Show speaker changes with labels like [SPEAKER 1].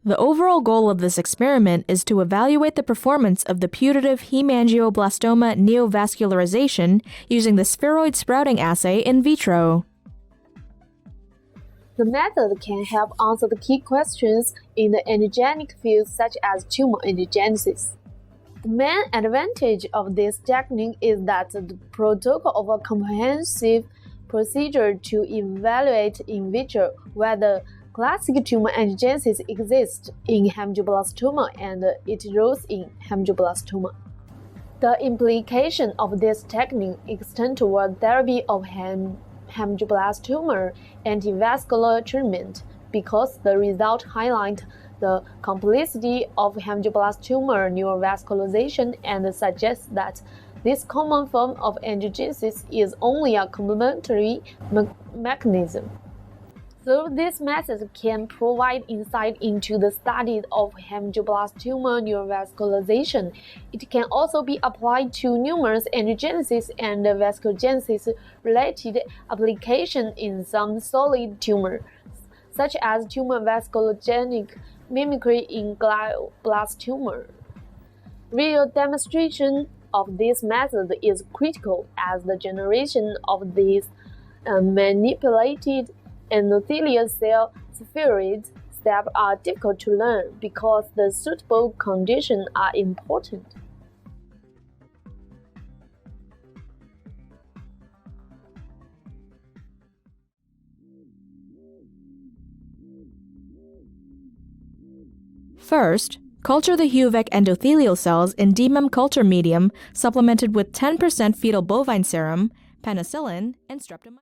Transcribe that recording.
[SPEAKER 1] The overall goal of this experiment is to evaluate the performance of the putative hemangioblastoma neovascularization using the spheroid sprouting assay in vitro.
[SPEAKER 2] The method can help answer the key questions in the angiogenic field such as tumor angiogenesis. The main advantage of this technique is that the protocol of a comprehensive procedure to evaluate in vitro whether classic tumor angiogenesis exists in hemangioblastoma and it arose in hemangioblastoma. The implication of this technique extends toward therapy of hemangioblastoma antivascular treatment because the results highlight the complexity of hemangioblastoma neurovascularization and suggest that this common form of angiogenesis is only a complementary mechanism. Though this method can provide insight into the study of hemangioblastoma neurovascularization, it can also be applied to numerous angiogenesis and vasculogenesis-related applications in some solid tumors, such as tumor vasculogenic mimicry in glioblastoma. Real demonstration of this method is critical as the generation of these manipulated endothelial cell spheroid steps are difficult to learn because the suitable conditions are important.
[SPEAKER 1] First, culture the HUVEC endothelial cells in DMEM culture medium supplemented with 10% fetal bovine serum, penicillin, and streptomycin.